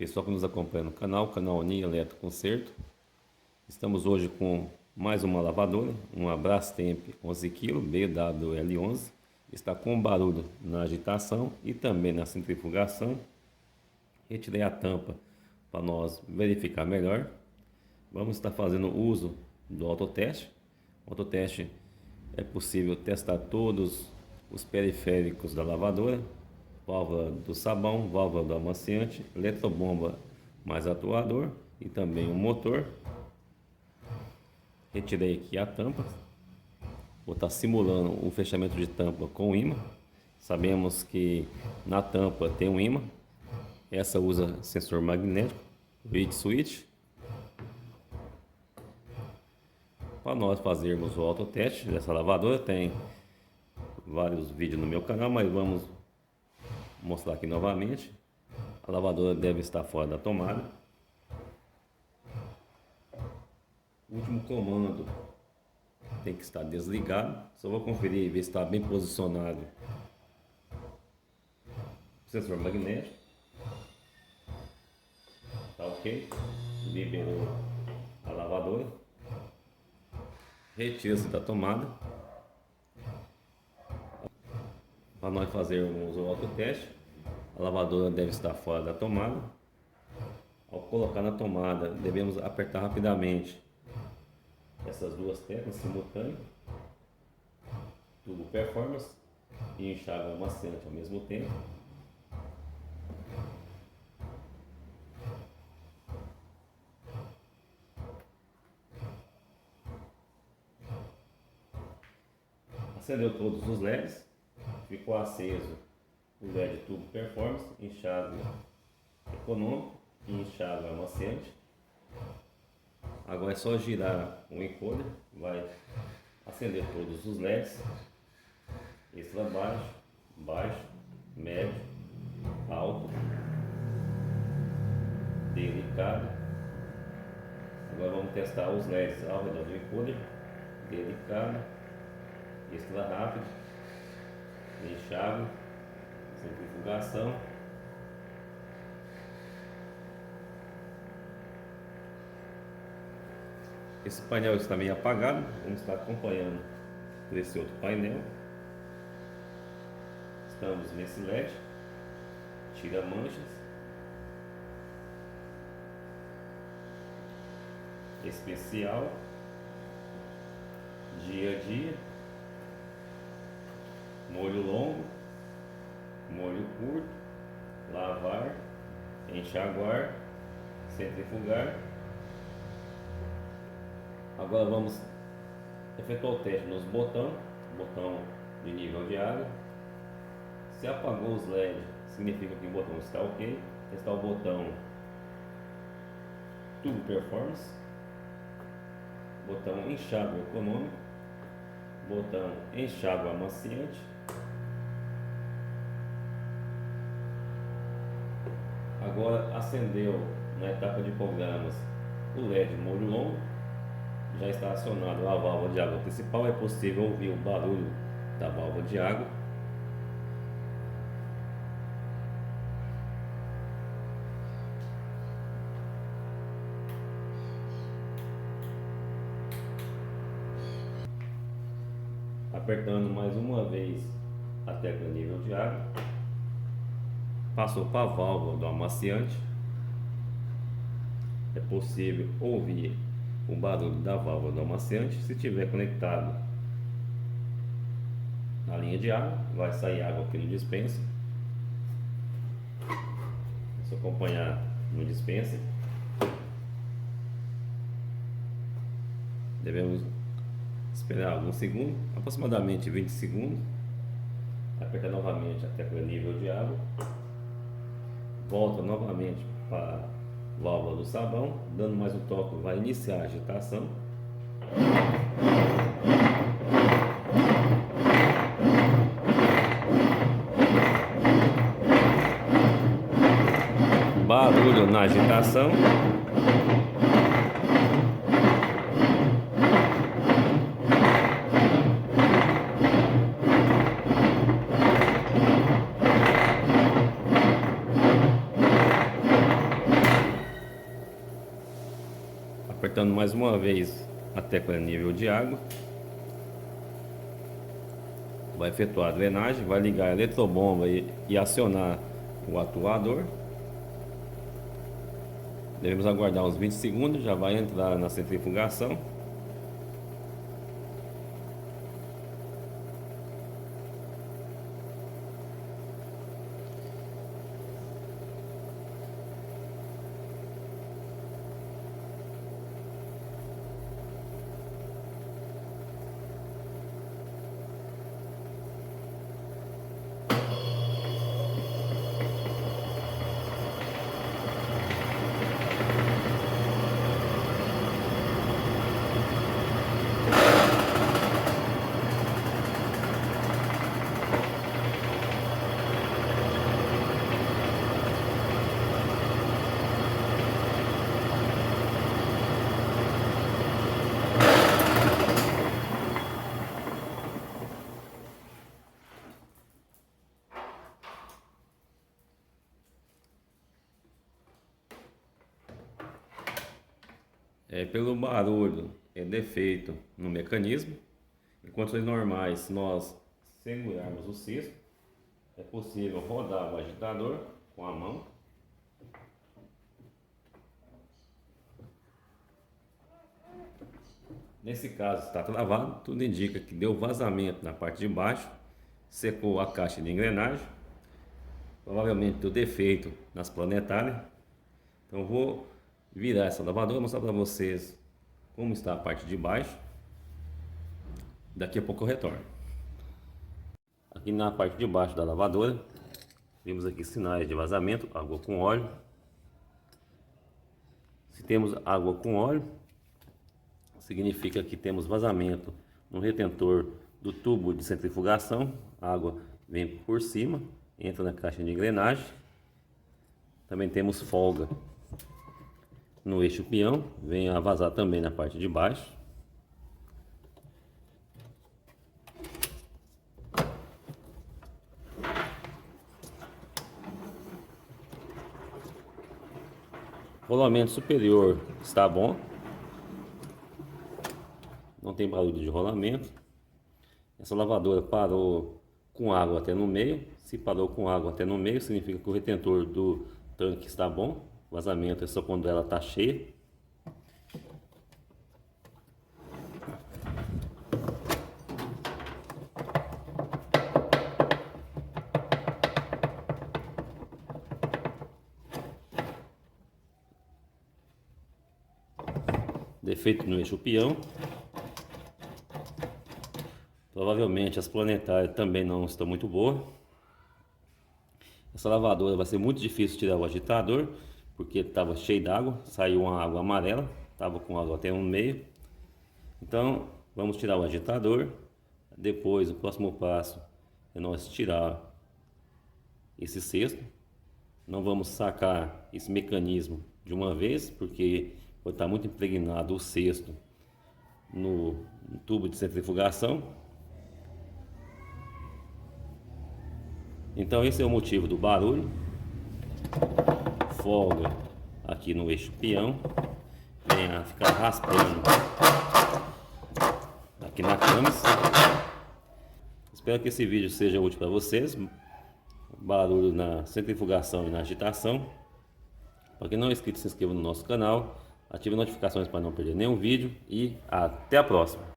pessoal que nos acompanha no canal Ninho Eletro Conserto. Estamos hoje com mais uma lavadora, uma Brastemp 11 kg BWL11. Está com barulho na agitação e também na centrifugação. Retirei a tampa para nós verificar melhor. Vamos estar fazendo uso do autoteste. O autoteste é possível testar todos os periféricos da lavadora: válvula do sabão, válvula do amaciante, eletrobomba mais atuador e também o motor. Retirei aqui a tampa. Vou estar simulando o fechamento de tampa com ímã. Sabemos que na tampa tem um ímã. Essa usa sensor magnético, reed switch. Para nós fazermos o autoteste dessa lavadora, tem vários vídeos no meu canal, mas vamos mostrar aqui novamente. A lavadora deve estar fora da tomada. O último comando tem que estar desligado. Só vou conferir e ver se está bem posicionado o sensor magnético. Tá ok? Liberou a lavadora. Retira-se da tomada. Para nós fazermos o autoteste, a lavadora deve estar fora da tomada. Ao colocar na tomada, devemos apertar rapidamente essas duas teclas simultâneas, tubo performance e enxágue amaciante ao mesmo tempo. Acendeu todos os LEDs, ficou aceso o LED tubo performance, enxágue econômico e enxágue amaciante. Agora é só girar o encoder, vai acender todos os LEDs: extra baixo, baixo, médio, alto, delicado. Agora vamos testar os LEDs ao redor do encoder: delicado, extra rápido, enxágue, centrifugação. Esse painel está meio apagado, vamos estar acompanhando por esse outro painel. Estamos nesse LED, tira manchas, especial, dia a dia, molho longo, molho curto, lavar, enxaguar, centrifugar. Agora vamos efetuar o teste nos botão de nível de água. Se apagou os LED, significa que o botão está ok. Testar o botão tubo performance, botão enxágue econômico, botão enxágue amaciante. Agora acendeu na etapa de programas o LED molho longo. Já está acionado a válvula de água principal. É possível ouvir o barulho da válvula de água. Apertando mais uma vez a tecla nível de água, passou para a válvula do amaciante. É possível ouvir o barulho da válvula do amaciante. Se estiver conectado na linha de água, vai sair água aqui no dispenser. É só acompanhar no dispenser. Devemos esperar alguns segundos, aproximadamente 20 segundos. Apertar novamente a tecla nível de água. Volta novamente para a válvula do sabão, dando mais um toque, vai iniciar a agitação. Barulho na agitação. apertando mais uma vez a tecla nível de água, vai efetuar a drenagem, vai ligar a eletrobomba e acionar o atuador. Devemos aguardar uns 20 segundos, já vai entrar na centrifugação. Pelo barulho, é defeito no mecanismo. Em condições normais, se nós segurarmos o cesto, é possível rodar o agitador com a mão. Nesse caso está travado, tudo indica que deu vazamento na parte de baixo, secou a caixa de engrenagem, provavelmente deu defeito nas planetárias. Então eu vou virar essa lavadora e mostrar para vocês como está a parte de baixo. Daqui a pouco eu retorno. Aqui na parte de baixo da lavadora, vimos aqui sinais de vazamento, água com óleo. Se temos água com óleo, significa que temos vazamento no retentor do tubo de centrifugação. A água vem por cima, entra na caixa de engrenagem. Também temos folga no eixo peão, vem a vazar também na parte de baixo. Rolamento superior está bom, não tem barulho de rolamento. Essa lavadora parou com água até no meio. Se parou com água até no meio, significa que o retentor do tanque está bom. Vazamento é só quando ela está cheia. Defeito no eixo peão. Provavelmente as planetárias também não estão muito boas. Essa lavadora vai ser muito difícil tirar o agitador, porque estava cheio d'água, saiu uma água amarela, estava com água até no meio. Então vamos tirar o agitador. Depois o próximo passo é nós tirar esse cesto. Não vamos sacar esse mecanismo de uma vez, porque pode estar muito impregnado o cesto no tubo de centrifugação. Então esse é o motivo do barulho. Folga aqui no eixo peão, vem a ficar raspando aqui na câmera. Espero que esse vídeo seja útil para vocês. Barulho na centrifugação e na agitação. Para quem não é inscrito, se inscreva no nosso canal, ative as notificações para não perder nenhum vídeo e até a próxima.